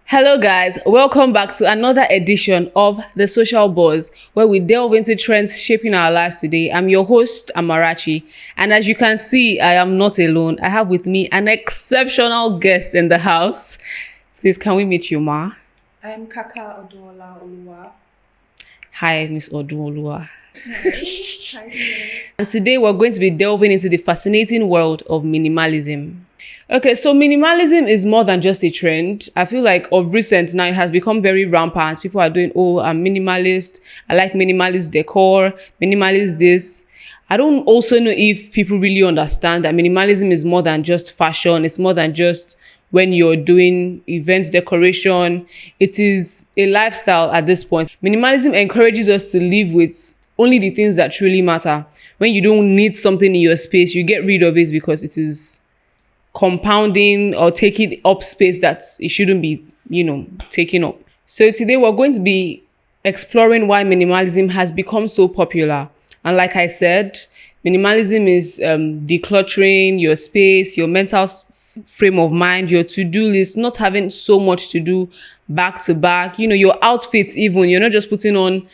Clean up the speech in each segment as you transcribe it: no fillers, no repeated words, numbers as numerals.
Hello, guys. Welcome back to another edition of The Social Buzz, where we delve into trends shaping our lives today. I'm your host, Amarachi. And as you can see, I am not alone. I have with me an exceptional guest in the house. Please, can we meet you, Ma? I'm Kaka Oduola Oluwa. Hi, Miss Oduolua. Hi. And today we're going to be delving into the fascinating world of minimalism. Okay, so minimalism is more than just a trend. I feel like of recent now it has become very rampant. People are doing, I'm minimalist. I like minimalist decor, minimalist this. I don't also know if people really understand that minimalism is more than just fashion. It's more than just when you're doing events decoration. It is a lifestyle at this point. Minimalism encourages us to live with only the things that truly matter. When you don't need something in your space, you get rid of it because it is compounding or taking up space that it shouldn't be, taking up. So today we're going to be exploring why minimalism has become so popular. And like I said, minimalism is decluttering your space, your mental frame of mind, your to-do list, not having so much to do back to back. Your outfits even, you're not just putting on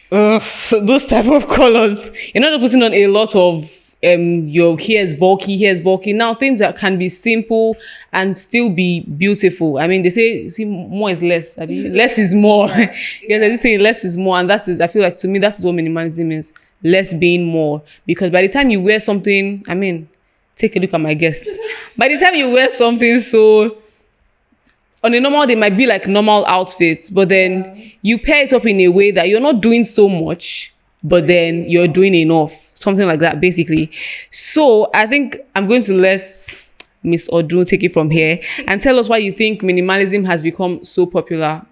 those type of colors. You're not just putting on a lot of your hair is bulky. Now things that can be simple and still be beautiful. I mean, they say, see, more is less. I mean, less is more. Yeah, they say less is more, and I feel like to me that is what minimalism is. Less being more. Because by the time you wear something, I mean, take a look at my guest. By the time you wear something so on a normal day might be like normal outfits, but then you pair it up in a way that you're not doing so much, but then you're doing enough. Something like that, basically. So I think I'm going to let Miss Odun take it from here and tell us why you think minimalism has become so popular.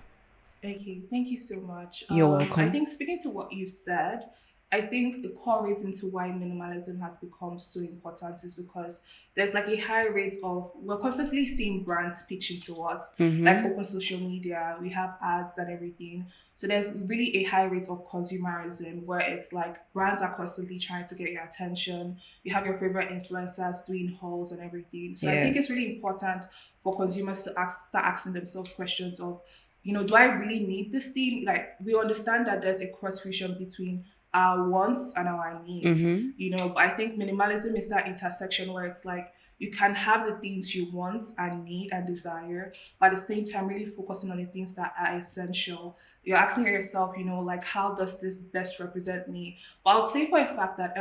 Okay, thank you so much. You're welcome. I think speaking to what you said, I think the core reason to why minimalism has become so important is because there's like a high rate of, we're constantly seeing brands pitching to us, like open social media, we have ads and everything. So there's really a high rate of consumerism where it's like brands are constantly trying to get your attention. You have your favorite influencers doing hauls and everything. So I think it's really important for consumers to start asking themselves questions of, do I really need this thing? Like, we understand that there's a cross fusion between our wants and our needs, but I think minimalism is that intersection where it's like you can have the things you want and need and desire, but at the same time really focusing on the things that are essential. You're asking yourself, like, how does this best represent me? But I would say for a fact that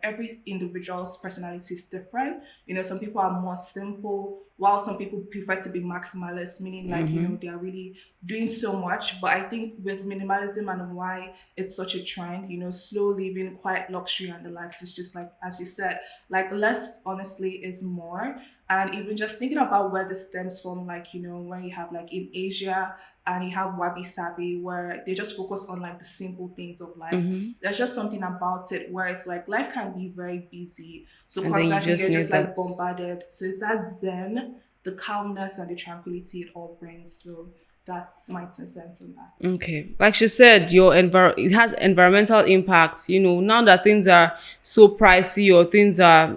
every individual's personality is different. Some people are more simple, while some people prefer to be maximalist, meaning like they are really doing so much. But I think with minimalism and why it's such a trend, slow living, quiet luxury and the likes, it's just like, as you said, like less honestly is more. And even just thinking about where this stems from, like, when you have like in Asia and you have Wabi Sabi, where they just focus on like the simple things of life. There's just something about it where it's like life can be very busy. So And constantly you're just like that. bombarded. So it's that zen, the calmness and the tranquility it all brings. So that's my 2 cents on that. Okay, like she said, it has environmental impacts. Now that things are so pricey or things are,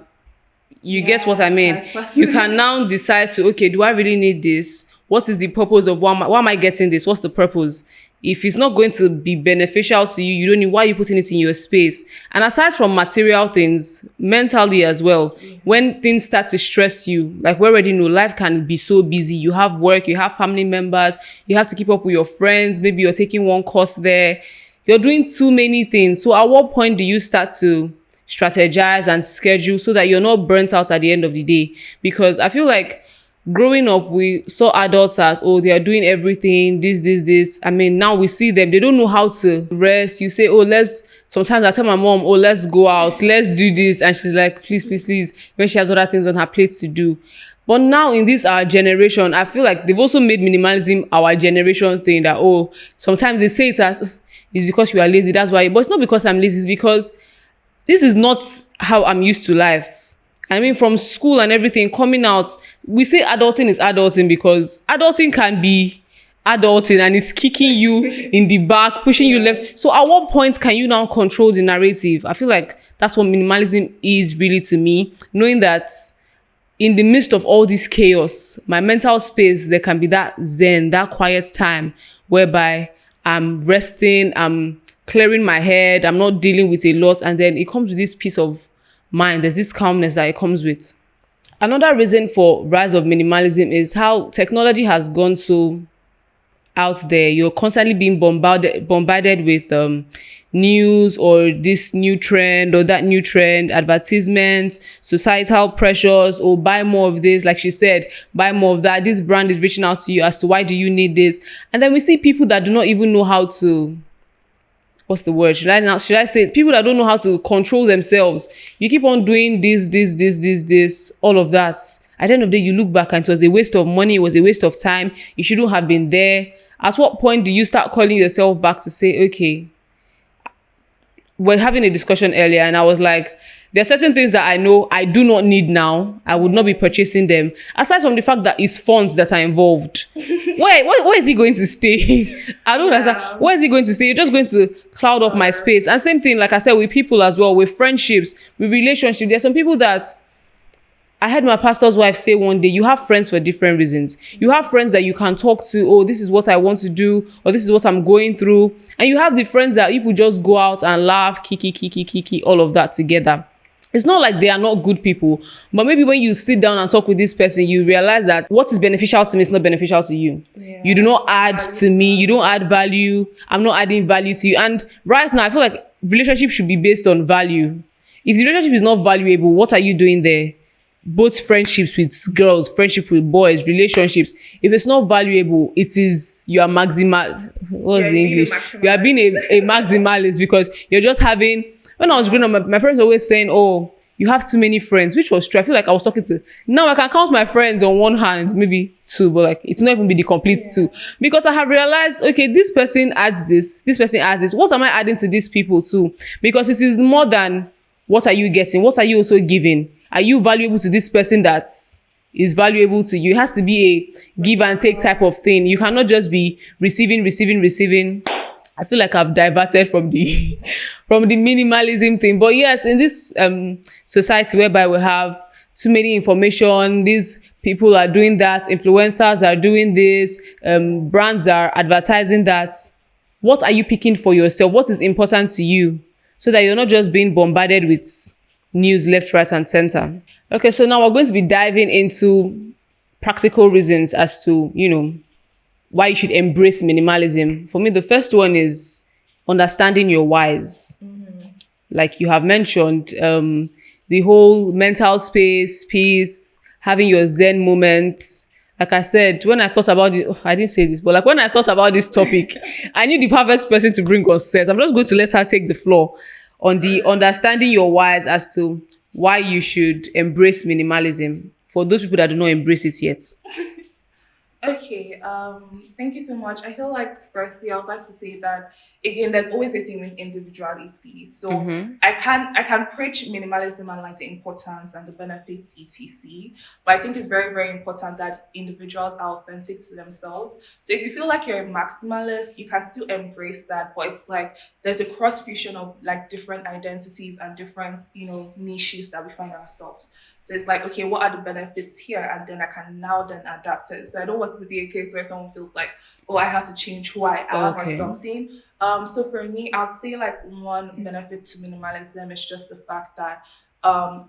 you get what I mean. You can now decide to, okay, do I really need this? What is the purpose of why am I getting this? What's the purpose? If it's not going to be beneficial to you, you don't need, why are you putting it in your space? And aside from material things, mentally as well, when things start to stress you, like we already know, life can be so busy. You have work, you have family members, you have to keep up with your friends. Maybe you're taking one course there. You're doing too many things. So at what point do you start to strategize and schedule so that you're not burnt out at the end of the day? Because I feel like growing up, we saw adults as, they are doing everything, this. I mean, now we see them, they don't know how to rest. You say, sometimes I tell my mom, let's go out, let's do this. And she's like, please, when she has other things on her plate to do. But now in this our generation, I feel like they've also made minimalism our generation thing that, sometimes they say it's because you are lazy, that's why. But it's not because I'm lazy, it's because this is not how I'm used to life. I mean, from school and everything, coming out, we say adulting is adulting because adulting can be adulting and it's kicking you in the back, pushing you left. So at what point can you now control the narrative? I feel like that's what minimalism is really to me, knowing that in the midst of all this chaos, my mental space, there can be that zen, that quiet time whereby I'm resting, I'm clearing my head, I'm not dealing with a lot. And then it comes with this peace of mind. There's this calmness that it comes with. Another reason for rise of minimalism is how technology has gone so out there. You're constantly being bombarded with news or this new trend or that new trend, advertisements, societal pressures, or buy more of this, like she said, buy more of that. This brand is reaching out to you as to why do you need this. And then we see people that do not even know how to, what's the word? Should I say people that don't know how to control themselves? You keep on doing this, all of that. At the end of the day, you look back and it was a waste of money, it was a waste of time. You shouldn't have been there. At what point do you start calling yourself back to say, okay, we're having a discussion earlier and I was like, there are certain things that I know I do not need now. I would not be purchasing them. Aside from the fact that it's funds that are involved. Where is he going to stay? I don't understand. Where is he going to stay? You're just going to cloud up my space. And same thing, like I said, with people as well, with friendships, with relationships. There's some people that I heard my pastor's wife say one day, you have friends for different reasons. You have friends that you can talk to, oh, this is what I want to do, or this is what I'm going through. And you have the friends that you could just go out and laugh, kiki, all of that together. It's not like they are not good people, but maybe when you sit down and talk with this person, you realize that what is beneficial to me is not beneficial to you. Yeah, you do not add to me. You don't add value. I'm not adding value to you. And right now, I feel like relationship should be based on value. If the relationship is not valuable, what are you doing there? Both friendships with girls, friendship with boys, relationships. If it's not valuable, it is, you are maximal. What's the English? You are being a maximalist because you're just having. When I was growing up, my parents were always saying, oh, you have too many friends, which was true. I feel like I was talking to, now I can count my friends on one hand, maybe two, but like, it's not even be the complete two. Because I have realized, okay, this person adds this person adds this. What am I adding to these people too? Because it is more than what are you getting? What are you also giving? Are you valuable to this person that is valuable to you? It has to be a give and take type of thing. You cannot just be receiving. I feel like I've diverted from the from the minimalism thing. But yes, in this society whereby we have too many information, these people are doing that, influencers are doing this, brands are advertising that. What are you picking for yourself? What is important to you? So that you're not just being bombarded with news left, right, and center. Okay, so now we're going to be diving into practical reasons as to, why you should embrace minimalism. For me, the first one is understanding your whys. Mm-hmm. Like you have mentioned, the whole mental space, peace, having your Zen moments. Like I said, when I thought about it, I didn't say this, but like when I thought about this topic, I knew the perfect person to bring on set. I'm just going to let her take the floor on the understanding your whys as to why you should embrace minimalism for those people that do not embrace it yet. Okay, thank you so much. I feel like firstly, I would like to say that again, there's always a thing with individuality. So I can preach minimalism and like the importance and the benefits, etc. But I think it's very, very important that individuals are authentic to themselves. So if you feel like you're a maximalist, you can still embrace that. But it's like there's a cross fusion of like different identities and different, niches that we find ourselves. So it's like, okay, what are the benefits here? And then I can now then adapt it. So I don't want it to be a case where someone feels like, oh, I have to change who I am or something. So for me, I'd say like one benefit to minimalism is just the fact that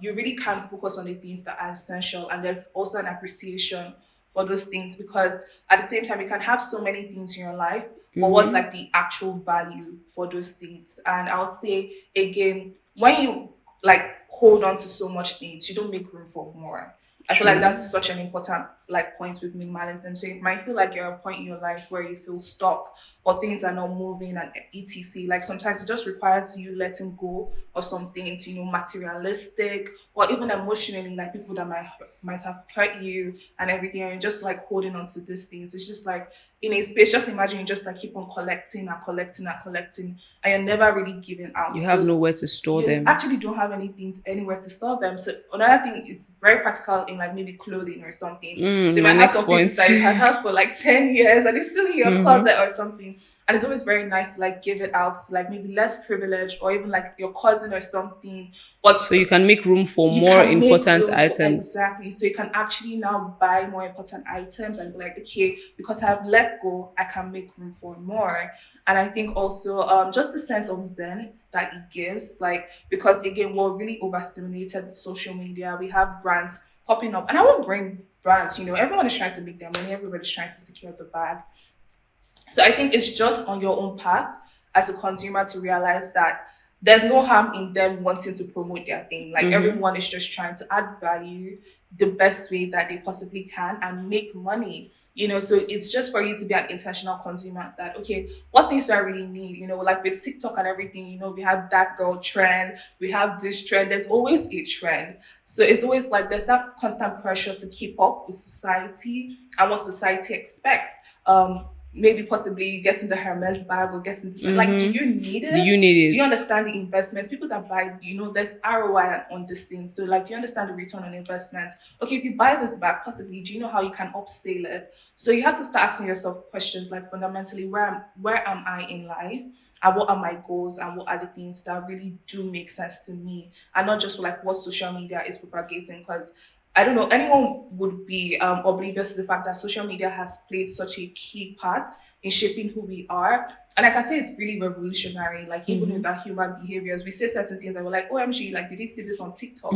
you really can focus on the things that are essential. And there's also an appreciation for those things because at the same time, you can have so many things in your life, but what's like the actual value for those things? And I'll say again, when you like hold on to so much things, you don't make room for more. I feel like that's such an important like point with minimalism. So you might feel like you're at a point in your life where you feel stuck or things are not moving and etc. Like sometimes it just requires you letting go of some things, materialistic or even emotionally, like people that might have hurt you and everything, and you're just like holding on to these things. It's just like in a space, just imagine you just like keep on collecting and you're never really giving out. You have nowhere to store them. You actually don't have anywhere to store them. So another thing, it's very practical in like maybe clothing or something. So you might have some pieces that you have had for like 10 years and it's still in your closet or something. And it's always very nice to like give it out to like maybe less privileged or even like your cousin or something. But So you can make room for you more can make important room for items. exactly, so you can actually now buy more important items and be like, okay, because I've let go, I can make room for more. And I think also just the sense of zen that it gives, like, because again, we're really overstimulated with social media. We have brands popping up, and I won't bring brands, everyone is trying to make their money, everybody's trying to secure the bag. So I think it's just on your own path as a consumer to realize that there's no harm in them wanting to promote their thing. Like everyone is just trying to add value the best way that they possibly can and make money. So it's just for you to be an intentional consumer that, okay, what things do I really need? Like with TikTok and everything, we have that girl trend, we have this trend, there's always a trend. So it's always like there's that constant pressure to keep up with society and what society expects. Maybe possibly getting the Hermes bag or getting this. Like, do you need Do you it? need Do you it? understand the investments? People that buy, there's ROI on this thing. So, like, do you understand the return on investment? Okay, if you buy this bag, possibly, do you know how you can upsell it? So you have to start asking yourself questions like fundamentally, where am I in life? And what are my goals and what are the things that really do make sense to me? And not just like what social media is propagating. Because I don't know, anyone would be oblivious to the fact that social media has played such a key part in shaping who we are. And I can say it's really revolutionary, like even with our human behaviors, we say certain things and we're like, OMG, like, did you see this on TikTok?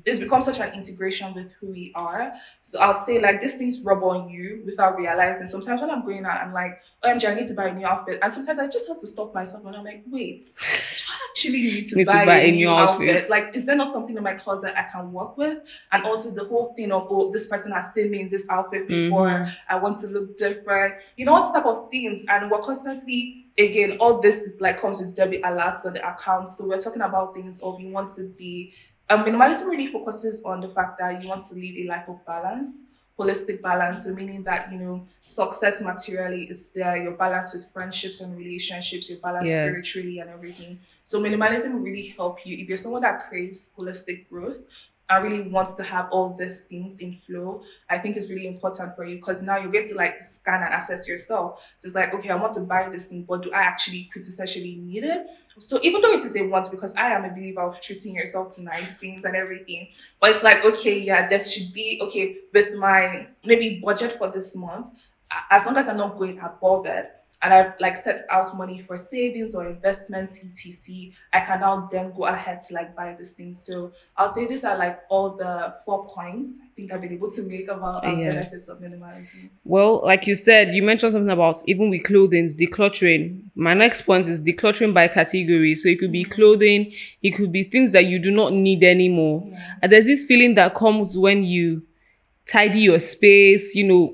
It's become such an integration with who we are. So I'd say like these things rub on you without realizing. Sometimes when I'm going out, I'm like, OMG, I need to buy a new outfit. And sometimes I just have to stop myself and I'm like, wait, do I actually need to Need to buy buy a a new new outfit. outfit? Like, is there not something in my closet I can work with? And also the whole thing of, oh, this person has seen me in this outfit before. I want to look different. All type of things. And we're constantly, again, all this is like comes with debit alerts on the account. So we're talking about things of you want to be minimalism really focuses on the fact that you want to live a life of balance, holistic balance. So meaning that success materially is there, your balance with friendships and relationships, your balance Yes. spiritually and everything. So minimalism will really help you if you're someone that craves holistic growth. I really wants to have all these things in flow. I think it's really important for you because now you get to like scan and assess yourself. So it's like, okay, I want to buy this thing, but do I actually quintessentially need it? So even though it is a want, because I am a believer of treating yourself to nice things and everything, but it's like, okay, yeah, there should be, okay, with my maybe budget for this month, as long as I'm not going above it, and I've like set out money for savings or investments, etc., I can now then go ahead to like buy this thing. So I'll say these are like all the 4 points I think I've been able to make about benefits Yes. of minimalism. Well, like you said, you mentioned something about even with clothing, decluttering. My next point is decluttering by category. So it could be clothing, it could be things that you do not need anymore. Yeah. And there's this feeling that comes when you tidy your space,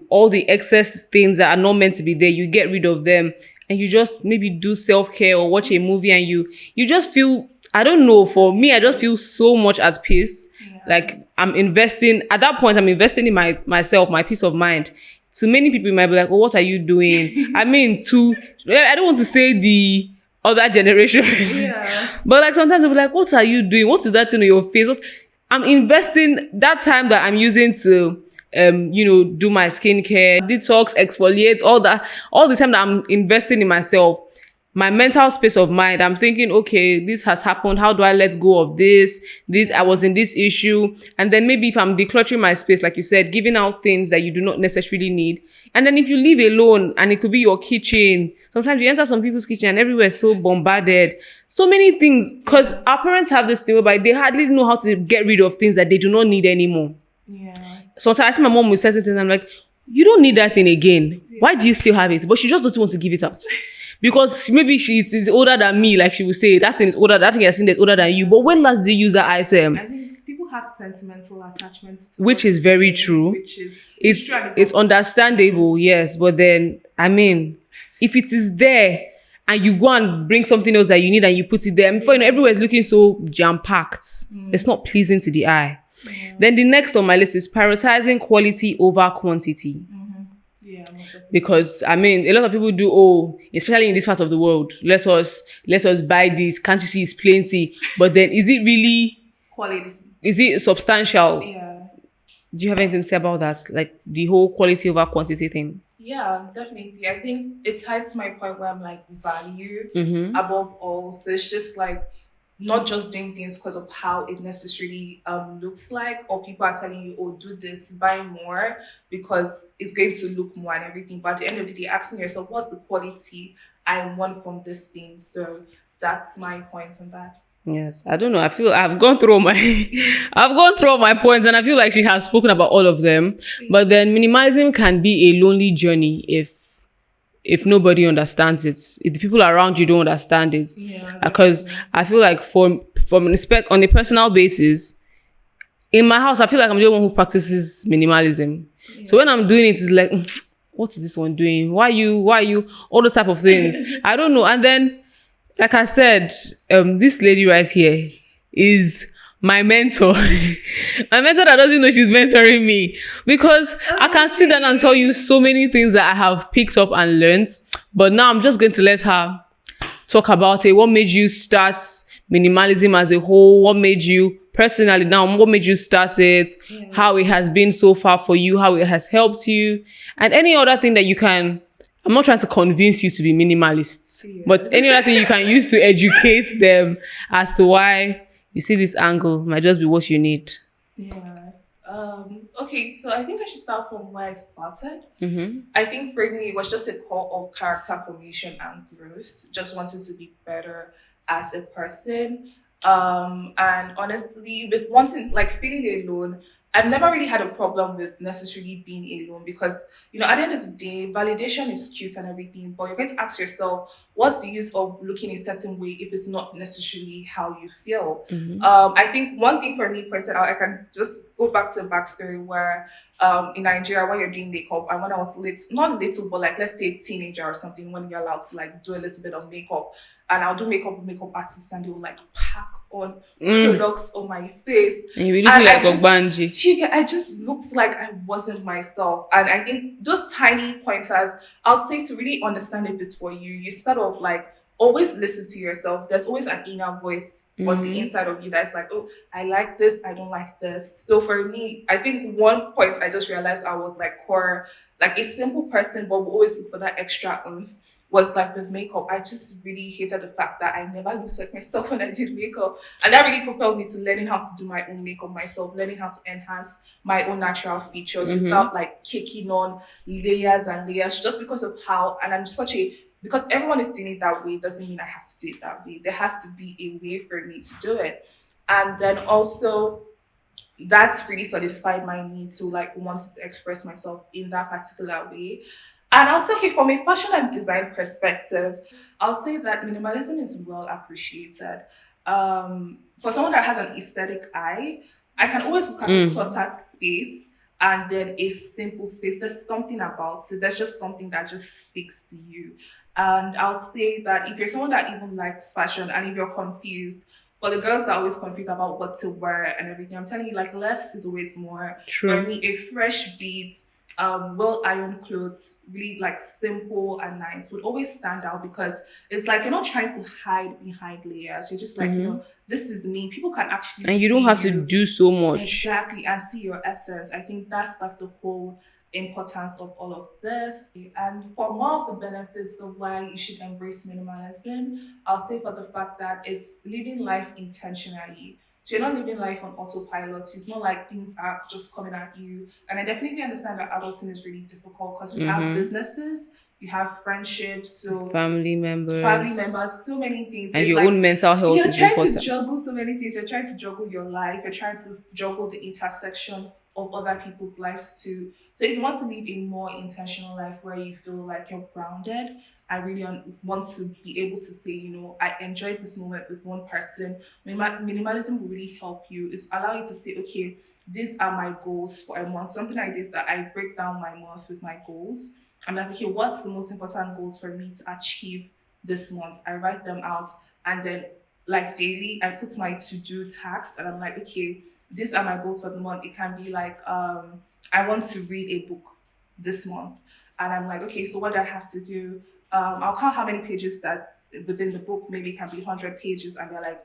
all the excess things that are not meant to be there, you get rid of them and you just maybe do self-care or watch a movie and you just feel, I don't know, for me, I just feel so much at peace. Yeah. Like I'm investing, at that point, I'm investing in myself, my peace of mind. To many people, you might be like, oh, what are you doing? I mean, I don't want to say the other generation. Yeah. But like sometimes I'll be like, what are you doing? What is that thing on your face? I'm investing that time that I'm using to do my skincare, detox, exfoliate, all that, all the time that I'm investing in myself, my mental space of mind, I'm thinking, okay, this has happened. How do I let go of this? I was in this issue. And then maybe if I'm decluttering my space, like you said, giving out things that you do not necessarily need. And then if you live alone and it could be your kitchen, sometimes you enter some people's kitchen and everywhere is so bombarded. So many things, because our parents have this thing whereby they hardly know how to get rid of things that they do not need anymore. Yeah. Sometimes I see my mom with certain things, I'm like, you don't need that thing again. Why do you still have it? But she just doesn't want to give it out. Because maybe she's older than me, like she would say, that thing is older, that thing I've seen is older than you. But when last did you use that item? I think people have sentimental attachments to Which is very things, true. which is It's true and it's not- understandable, yes. But then, I mean, if it is there and you go and bring something else that you need and you put it there, before everywhere is looking so jam-packed. It's not pleasing to the eye. Then the next on my list is prioritizing quality over quantity. Yeah, most definitely. Because I mean, a lot of people do, especially in this part of the world, let us buy this. Can't you see it's plenty? But then is it really, Quality. is it substantial? Yeah. Do you have anything to say about that? Like the whole quality over quantity thing? Yeah, definitely. I think it ties to my point where I'm like value Mm-hmm. above all. So it's just like not just doing things because of how it necessarily looks like, or people are telling you, oh, do this, buy more because it's going to look more and everything. But at the end of the day, asking yourself, what's the quality I want from this thing? So that's my point on that. Yes, I don't know. I feel I've gone through all my I've gone through all my points, and I feel like she has spoken about all of them. But then minimalism can be a lonely journey if nobody understands it. If the people around you don't understand it. Yeah, Because definitely. I feel like from respect on a personal basis, in my house, I feel like I'm the only one who practices minimalism. So Yeah. when I'm doing it, it's like, what is this one doing? Why you all those type of things? I don't know. And then like I said, this lady right here is my mentor. My mentor that doesn't know she's mentoring me because I can sit down and tell you so many things that I have picked up and learned. But now I'm just going to let her talk about it. What made you start minimalism as a whole? What made you personally now? What made you start it? Yeah. How it has been so far for you? How it has helped you? And any other thing that you can. I'm not trying to convince you to be minimalists, but Yes. any other thing you can use to educate them as to why you see this angle might just be what you need. Yes. Okay, so I think I should start from where I started. Mm-hmm. I think for me, it was just a call of character formation and growth. Just wanted to be better as a person. And honestly, with wanting, like feeling alone, I've never really had a problem with necessarily being alone because, at the end of the day, validation is cute and everything, but you're going to ask yourself, what's the use of looking a certain way if it's not necessarily how you feel? Mm-hmm. I think one thing for me pointed out, I can just go back to the backstory where in Nigeria when you're doing makeup and when I was not little, but like let's say teenager or something, when you're allowed to like do a little bit of makeup and I'll do makeup with makeup artists and they will like pack on Mm. products on my face. And you'll be looking And like Ogbanji. I just looked like I wasn't myself. And I think those tiny pointers, I would say to really understand if it's for you, you start off like always listen to yourself. There's always an inner voice on the Mm-hmm. inside of you that's like, oh, I like this, I don't like this. So for me, I think one point I just realized I was like core, like a simple person, but will always look for that extra oomph. Was like with makeup, I just really hated the fact that I never looked like myself when I did makeup. And that really propelled me to learning how to do my own makeup myself, learning how to enhance my own natural features Mm-hmm. without like kicking on layers and layers just because of how, and I'm such a, because everyone is doing it that way doesn't mean I have to do it that way. There has to be a way for me to do it. And then also that's really solidified my need to like wanting to express myself in that particular way. And I'll say, okay, from a fashion and design perspective, I'll say that minimalism is well appreciated. For someone that has an aesthetic eye, I can always look at a Mm. cluttered space and then a simple space. There's something about it. There's just something that just speaks to you. And I'll say that if you're someone that even likes fashion and if you're confused, for the girls that are always confused about what to wear and everything, I'm telling you, like less is always more. For True. me, a fresh beat, well ironed clothes, really like simple and nice, would always stand out because it's like you're not trying to hide behind layers. You're just like, Mm-hmm. this is me. People can actually And you see don't have to you do so much. exactly and see your essence. I think that's like the whole importance of all of this. And for more of the benefits of why you should embrace minimalism, I'll say for the fact that it's living life intentionally. So you're not living life on autopilot. It's not like things are just coming at you. And I definitely understand that adulting is really difficult because we have Mm-hmm. businesses, you have friendships, so Family family members, members. so many things. So And it's your own like mental health you're is trying to important. juggle so many things. You're trying to juggle your life. You're trying to juggle the intersection of other people's lives too. So if you want to live a more intentional life where you feel like you're grounded, I really want to be able to say, I enjoyed this moment with one person. Minimalism will really help you. It's allow you to say, okay, these are my goals for a month. Something like this that I break down my month with my goals. I'm like, okay, what's the most important goals for me to achieve this month? I write them out and then like daily I put my to-do tasks and I'm like, okay, these are my goals for the month. It can be like I want to read a book this month. And I'm like, okay, so what do I have to do? I'll count how many pages that within the book, maybe it can be 100 pages, and they're like,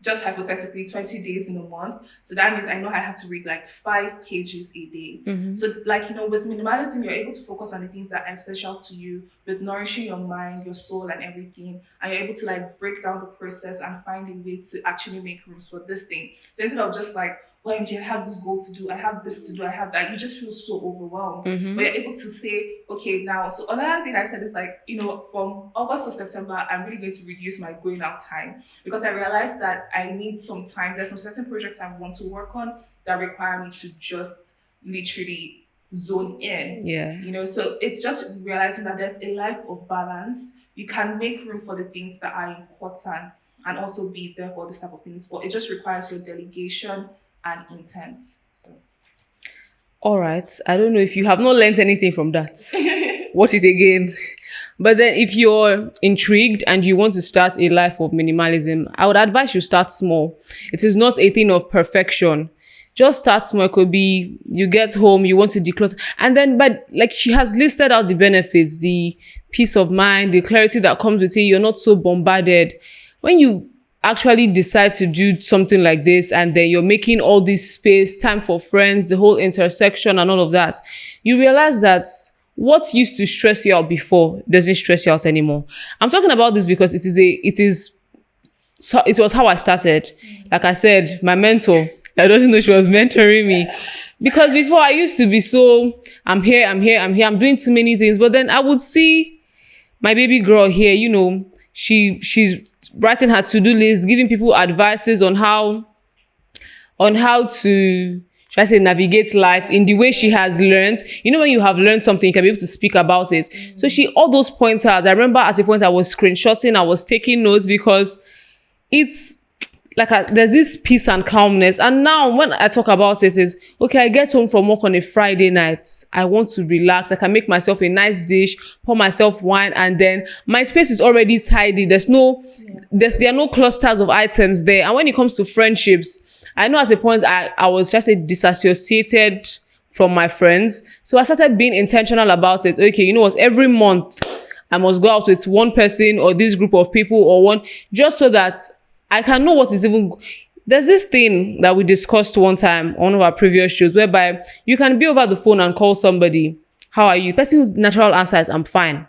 just hypothetically 20 days in a month. So that means I know I have to read like 5 kgs a day. So like, with minimalism, you're able to focus on the things that are essential to you, with nourishing your mind, your soul and everything. And you're able to like break down the process and find a way to actually make rooms for this thing. So instead of just like, OMG, I have this goal to do, I have this to do, I have that, you just feel so overwhelmed. But you're able to say, okay, now, so another thing I said is like, from August to September, I'm really going to reduce my going out time because I realized that I need some time. There's some certain projects I want to work on that require me to just literally zone in. Yeah. So it's just realizing that there's a life of balance. You can make room for the things that are important and also be there for this type of things, but it just requires your delegation and intent. So. All right. I don't know if you have not learned anything from that. Watch it again. But then if you're intrigued and you want to start a life of minimalism, I would advise you start small. It is not a thing of perfection. Just start small. It could be you get home, you want to declutter. And then, but like she has listed out the benefits, the peace of mind, the clarity that comes with it. You're not so bombarded. When you actually decide to do something like this and then you're making all this space, time for friends, the whole intersection and all of that, you realize that what used to stress you out before doesn't stress you out anymore. I'm talking about this because it was how I started. Like I said, my mentor, I don't know she was mentoring me. Because before I used to be so, I'm here, I'm doing too many things. But then I would see my baby girl here, she's writing her to-do list, giving people advices on how to, should I say, navigate life in the way she has learned. When you have learned something, you can be able to speak about it. So all those pointers, I remember at a point I was screenshotting, I was taking notes because it's like there's this peace and calmness. And now when I talk about it is, okay, I get home from work on a Friday night. I want to relax. I can make myself a nice dish, pour myself wine, and then my space is already tidy. There are no clusters of items there. And when it comes to friendships, I know at a point I was just disassociated from my friends. So I started being intentional about it. Okay, what? Every month I must go out with one person or this group of people or one, just so that I can know what is even. There's this thing that we discussed one time on one of our previous shows whereby you can be over the phone and call somebody, how are you? The person's natural answer is, I'm fine.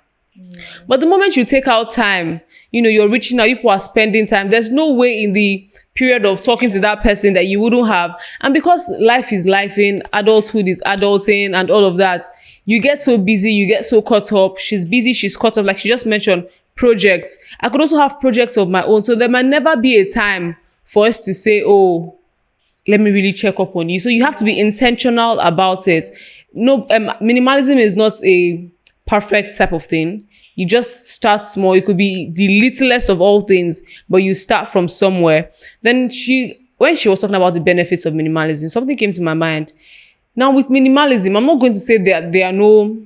But the moment you take out time, you're reaching out, people are spending time. There's no way in the period of talking to that person that you wouldn't have. And because life is life in, adulthood is adulting and all of that, you get so busy, you get so caught up. She's busy, she's caught up. Like she just mentioned, projects. I could also have projects of my own. So there might never be a time for us to say, oh, let me really check up on you. So you have to be intentional about it. No, minimalism is not a perfect type of thing. You just start small. It could be the littlest of all things, but you start from somewhere. Then when she was talking about the benefits of minimalism, something came to my mind. Now with minimalism, I'm not going to say that there are no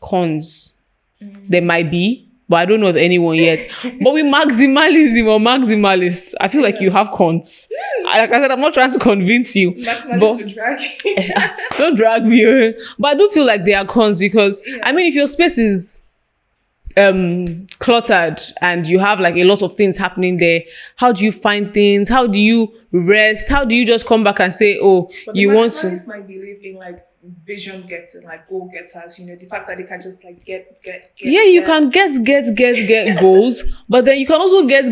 cons. There might be, but I don't know of anyone yet. But with maximalism or maximalists, I feel like you have cons. Like I said, I'm not trying to convince you. Maximalists will drag you. Don't drag me. But I do feel like there are cons because, if your space is cluttered and you have like a lot of things happening there, how do you find things? How do you rest? How do you just come back and say, oh, but you want to? Might believe in like vision getting, like goal getters, the fact that they can just like get you can get goals, but then you can also get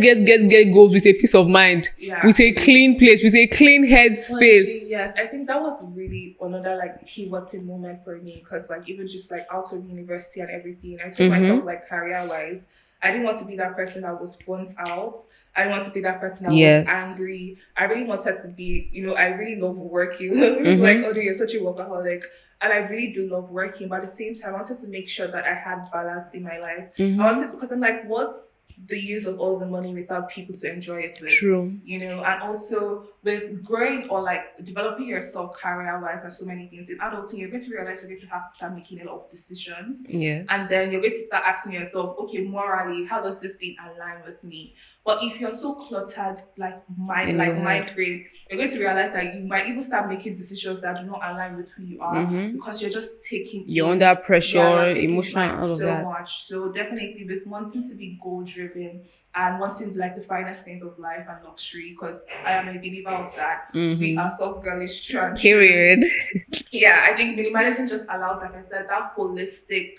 goals with a peace of mind, with a clean place, with a clean head space. Yes, I think that was really another like pivoting moment for me because like even just like out of university and everything, I told myself like career wise, I didn't want to be that person that was burnt out. I didn't want to be that person that was angry. I really wanted to be, I really love working. It's like, oh, you're such a workaholic. And I really do love working. But at the same time, I wanted to make sure that I had balance in my life. I wanted to, because I'm like, what's the use of all the money without people to enjoy it with? True. And also with growing or like developing yourself career-wise and so many things in adulting, you're going to realize you're going to have to start making a lot of decisions. Yes. And then you're going to start asking yourself, okay, morally, how does this thing align with me? But if you're so cluttered, like mind frame, you're going to realize that you might even start making decisions that do not align with who you are because you're just taking. You're under pressure, emotional, all of so that. Much. So definitely, with wanting to be goal driven and wanting like the finest things of life and luxury, because I am a believer of that. We Mm-hmm. are soft girlish true and true. Period. Yeah, I think minimalism just allows, like I said, that holistic,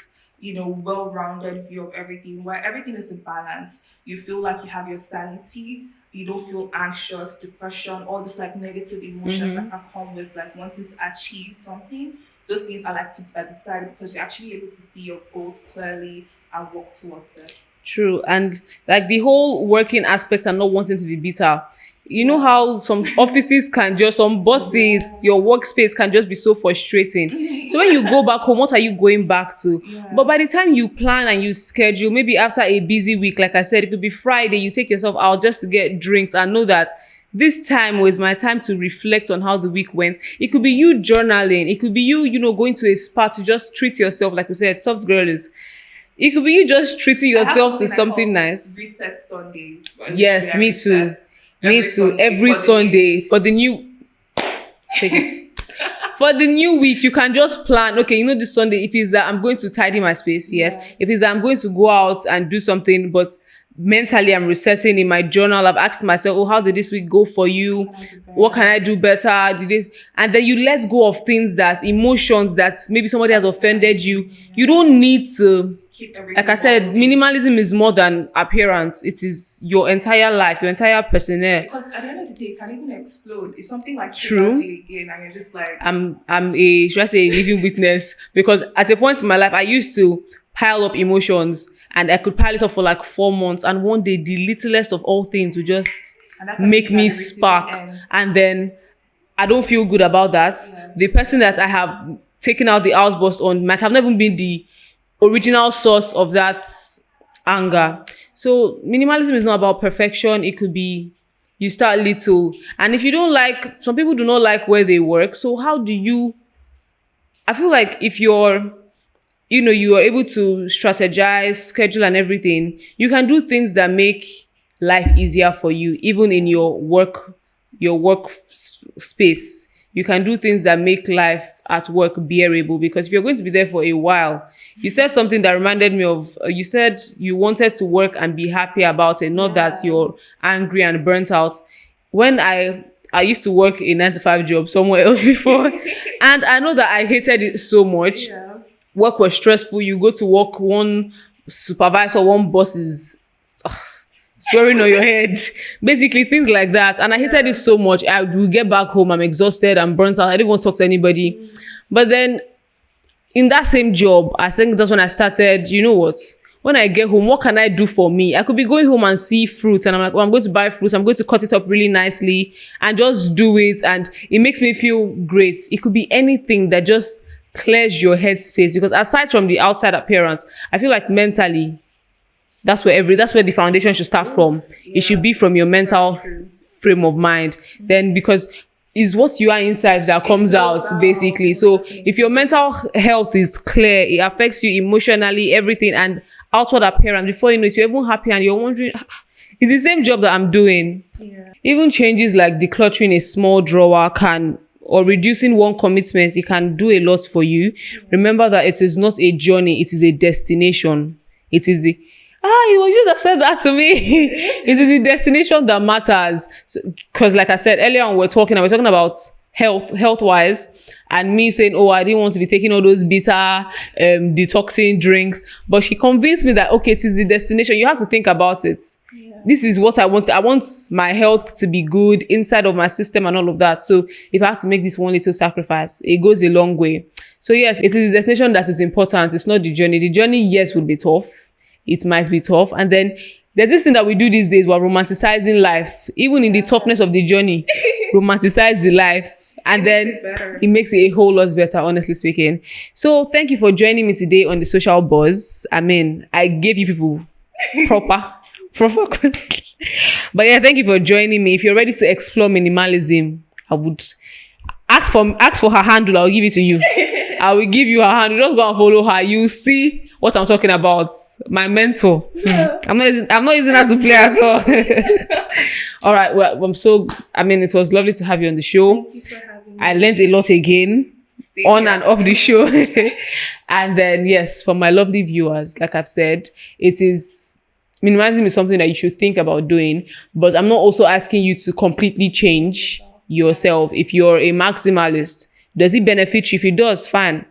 well-rounded view of everything, where everything is in balance. You feel like you have your sanity. You don't feel anxious, depression, all this like negative emotions that Mm-hmm. can come with like wanting to achieve something. Those things are like put by the side because you're actually able to see your goals clearly and work towards it. True. And like the whole working aspect and not wanting to be bitter. You know Yeah. how some offices can just, some bosses, your workspace can just be so frustrating. So when you go back home, what are you going back to? Yeah. But by the time you plan and you schedule, maybe after a busy week, like I said, it could be Friday, you take yourself out just to get drinks and know that this time was my time to reflect on how the week went. It could be you journaling. It could be you, going to a spa to just treat yourself. Like we said, soft girl is, it could be you just treating I have yourself to I something call nice. Reset Sundays. But Yes, literally I me too. reset Me every too. Sunday Every for the new- Sunday for the new, take it. For the new week, you can just plan. Okay, this Sunday, if it's that I'm going to tidy my space, yes. Yeah. If it's that I'm going to go out and do something, but mentally I'm resetting in my journal. I've asked myself, oh, how did this week go for you? What can I do better? And then you let go of things, that emotions that maybe somebody has offended you. You don't need to. Keep everything Like I said, bottled in. minimalism is more than appearance. It is your entire life, your entire personnel. Because at the end of the day, it can even explode. If something like True. triggers you again and you're just like, I'm a, should I say, a living witness, because at a point in my life I used to pile up emotions, and I could pile it up for like 4 months, and one day the littlest of all things would just and that person make is me at the receiving spark, end. and then I don't feel good about that. Yes. The person that I have taken out the outburst on might have never been the original source of that anger. So minimalism is not about perfection. It could be you start little, and if you don't like, some people do not like where they work. So how do you? I feel like if you're you are able to strategize, schedule and everything, you can do things that make life easier for you, even in your work space. You can do things that make life at work bearable, because if you're going to be there for a while, you said something that reminded me of, you said you wanted to work and be happy about it, not that you're angry and burnt out. When I used to work a 9 to 5 job somewhere else before, and I know that I hated it so much. Yeah. Work was stressful. You go to work, one supervisor, one boss is swearing on your head, basically things like that. And I hated it so much. I would get back home, I'm exhausted, I'm burnt out, I didn't want to talk to anybody. But then in that same job, I think that's when I started, you know what? When I get home, what can I do for me? I could be going home and see fruits, and I'm like, oh, I'm going to buy fruits. I'm going to cut it up really nicely and just do it. And it makes me feel great. It could be anything that just clears your headspace, because aside from the outside appearance, I feel like mentally, that's where the foundation should start from. It should be from your mental frame of mind. Then, because it's what you are inside that comes out, basically. So if your mental health is clear, it affects you emotionally, everything, and outward appearance. Before you know it, you're even happy and you're wondering, it's the same job that I'm doing. Yeah. Even changes like decluttering a small drawer or reducing one commitment, it can do a lot for you. Remember that it is not a journey, it is a destination. It is it was just that said that to me. It is the destination that matters. Because like I said earlier on, we're talking about health wise, and me saying, oh, I didn't want to be taking all those bitter detoxing drinks. But she convinced me that, okay, it is the destination. You have to think about it. Yeah. This is what I want. I want my health to be good inside of my system and all of that. So if I have to make this one little sacrifice, it goes a long way. So yes, it is the destination that is important. It's not the journey. The journey, yes, will be tough. It might be tough. And then there's this thing that we do these days, we're romanticizing life. Even in the toughness of the journey, romanticize the life. And then it makes it a whole lot better, honestly speaking. So thank you for joining me today on the Social Buzz. I mean, I gave you people proper. But yeah, thank you for joining me. If you're ready to explore minimalism, I would ask for her handle. I'll give it to you. I will give you her handle. Just go and follow her. You see what I'm talking about. My mentor. Yeah. I'm not using that to play at all. All right. Well, it was lovely to have you on the show. Thank you for having me. I learned a lot again and off the show. And then, yes, for my lovely viewers, like I've said, it is minimalism is something that you should think about doing, but I'm not also asking you to completely change yourself. If you're a maximalist, does it benefit you? If it does, fine.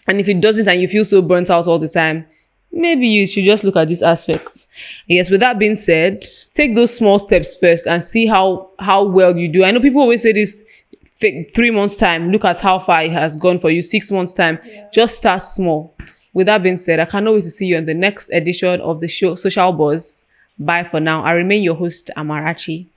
And if it doesn't and you feel so burnt out all the time, maybe you should just look at these aspects. Yes, with that being said, take those small steps first and see how well you do. I know people always say this, 3 months time, look at how far it has gone for you. 6 months time, just start small. With that being said, I cannot wait to see you on the next edition of the show Social Buzz. Bye for now. I remain your host, Amarachi.